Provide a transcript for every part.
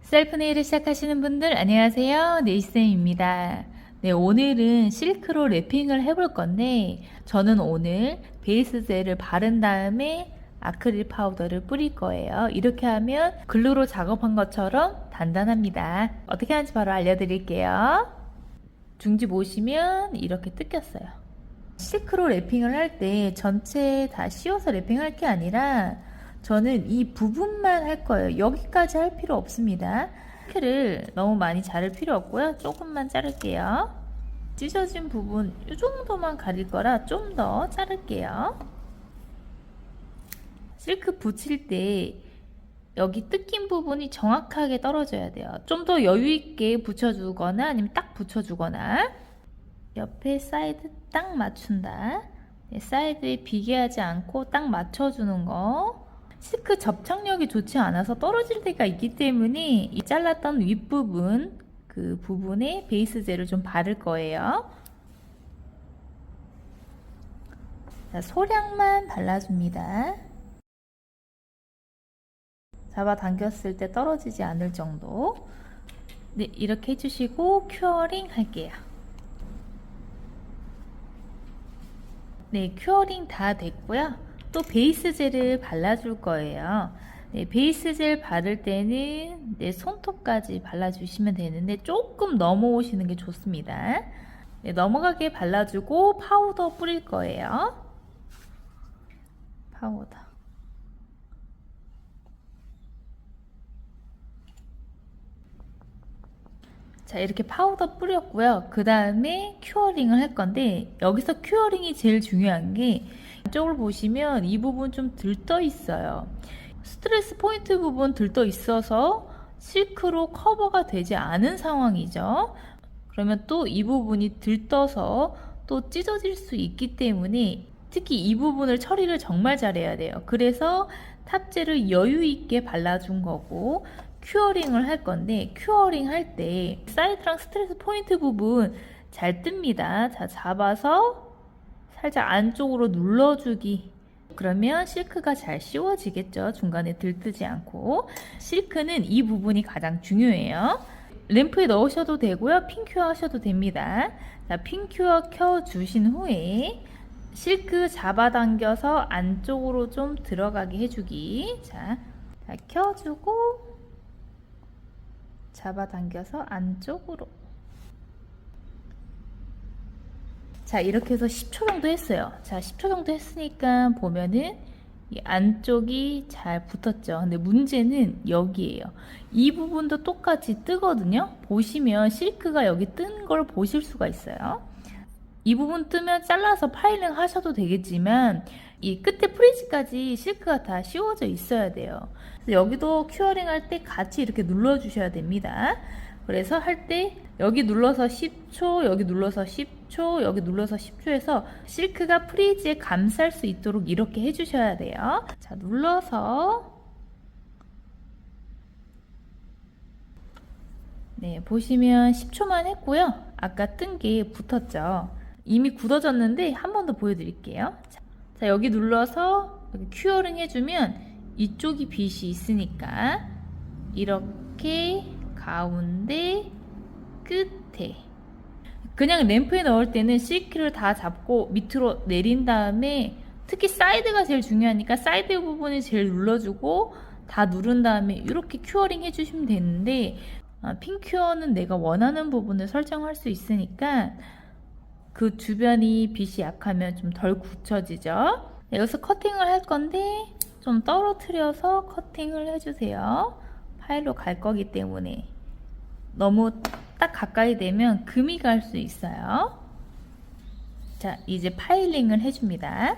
셀프 네일을 시작하시는 분들 안녕하세요, 네이쌤입니다. 네, 오늘은 실크로 랩핑을 해볼 건데 저는 오늘 베이스 젤을 바른 다음에 아크릴 파우더를 뿌릴 거예요. 이렇게 하면 글루로 작업한 것처럼 단단합니다. 어떻게 하는지 바로 알려드릴게요. 중지 보시면 이렇게 뜯겼어요. 실크로 랩핑을 할 때 전체 다 씌워서 랩핑할 게 아니라 저는 이 부분만 할 거예요. 여기까지 할 필요 없습니다. 실크를 너무 많이 자를 필요 없고요. 조금만 자를게요. 찢어진 부분 이 정도만 가릴 거라 좀 더 자를게요. 실크 붙일 때 여기 뜯긴 부분이 정확하게 떨어져야 돼요. 좀 더 여유 있게 붙여주거나 아니면 딱 붙여주거나 옆에 사이드 딱 맞춘다. 사이드에 비계하지 않고 딱 맞춰주는 거. 실크 접착력이 좋지 않아서 떨어질 때가 있기 때문에 이 잘랐던 윗부분 그 부분에 베이스 젤을 좀 바를 거예요. 자, 소량만 발라줍니다. 잡아당겼을 때 떨어지지 않을 정도. 네, 이렇게 해주시고 큐어링 할게요. 네, 큐어링 다 됐고요. 또 베이스 젤을 발라줄 거예요. 네, 베이스 젤 바를 때는 네, 손톱까지 발라주시면 되는데 조금 넘어오시는 게 좋습니다. 네, 넘어가게 발라주고 파우더 뿌릴 거예요. 파우더. 자, 이렇게 파우더 뿌렸고요. 그 다음에 큐어링을 할 건데 여기서 큐어링이 제일 중요한 게 이쪽을 보시면 이 부분 좀 들떠 있어요. 스트레스 포인트 부분 들떠 있어서 실크로 커버가 되지 않은 상황이죠. 그러면 또 이 부분이 들떠서 또 찢어질 수 있기 때문에 특히 이 부분을 처리를 정말 잘해야 돼요. 그래서 탑젤을 여유 있게 발라준 거고 큐어링을 할 건데 큐어링 할 때 사이드랑 스트레스 포인트 부분 잘 뜹니다. 자, 잡아서 살짝 안쪽으로 눌러주기. 그러면 실크가 잘 씌워지겠죠. 중간에 들뜨지 않고. 실크는 이 부분이 가장 중요해요. 램프에 넣으셔도 되고요. 핀큐어 하셔도 됩니다. 자, 핀큐어 켜주신 후에 실크 잡아당겨서 안쪽으로 좀 들어가게 해주기. 자, 켜주고 잡아당겨서 안쪽으로. 자, 이렇게 해서 10초 정도 했어요. 자, 10초 정도 했으니까 보면은 이 안쪽이 잘 붙었죠. 근데 문제는 여기에요. 이 부분도 똑같이 뜨거든요. 보시면 실크가 여기 뜬 걸 보실 수가 있어요. 이 부분 뜨면 잘라서 파일링 하셔도 되겠지만 이 끝에 프리즈까지 실크가 다 씌워져 있어야 돼요. 여기도 큐어링 할 때 같이 이렇게 눌러 주셔야 됩니다. 그래서 할 때 여기 눌러서 10초, 여기 눌러서 10초, 여기 눌러서 10초 해서 실크가 프리즈에 감쌀 수 있도록 이렇게 해주셔야 돼요. 자, 눌러서 네, 보시면 10초만 했고요. 아까 뜬 게 붙었죠. 이미 굳어졌는데 한 번 더 보여드릴게요. 자, 여기 눌러서 여기 큐어링 해주면 이쪽이 빗이 있으니까 이렇게 가운데 끝에 그냥 램프에 넣을 때는 실크를 다 잡고 밑으로 내린 다음에 특히 사이드가 제일 중요하니까 사이드 부분을 제일 눌러주고 다 누른 다음에 이렇게 큐어링 해주시면 되는데 핀 큐어는 내가 원하는 부분을 설정할 수 있으니까 그 주변이 빗이 약하면 좀 덜 굳혀지죠. 여기서 커팅을 할 건데 좀 떨어뜨려서 커팅을 해주세요. 파일로 갈 거기 때문에 너무 딱 가까이 되면 금이 갈 수 있어요. 자, 이제 파일링을 해줍니다.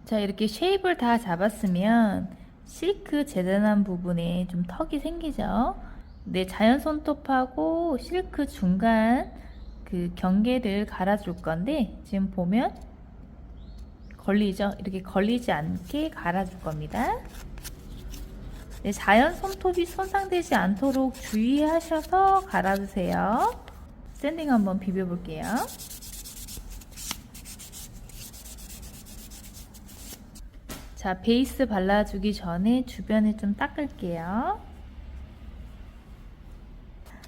자, 이렇게 쉐입을 다 잡았으면 실크 재단한 부분에 좀 턱이 생기죠. 네, 자연 손톱하고 실크 중간 그 경계를 갈아줄 건데 지금 보면 걸리죠? 이렇게 걸리지 않게 갈아줄 겁니다. 네, 자연 손톱이 손상되지 않도록 주의하셔서 갈아주세요. 샌딩 한번 비벼볼게요. 자, 베이스 발라주기 전에 주변에 좀 닦을게요.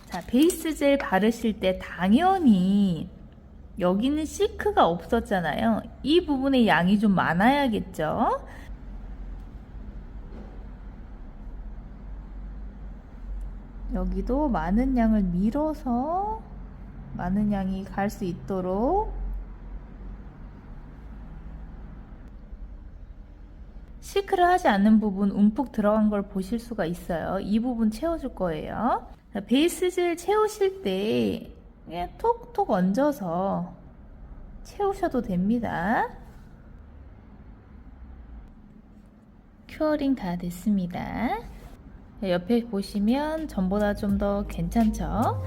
자, 베이스 젤 바르실 때 당연히 여기는 시크가 없었잖아요. 이 부분에 양이 좀 많아야겠죠? 여기도 많은 양을 밀어서 많은 양이 갈 수 있도록 시크를 하지 않는 부분 움푹 들어간 걸 보실 수가 있어요. 이 부분 채워줄 거예요. 자, 베이스 젤 채우실 때 그냥 톡톡 얹어서 채우셔도 됩니다. 큐어링 다 됐습니다. 옆에 보시면 전보다 좀 더 괜찮죠?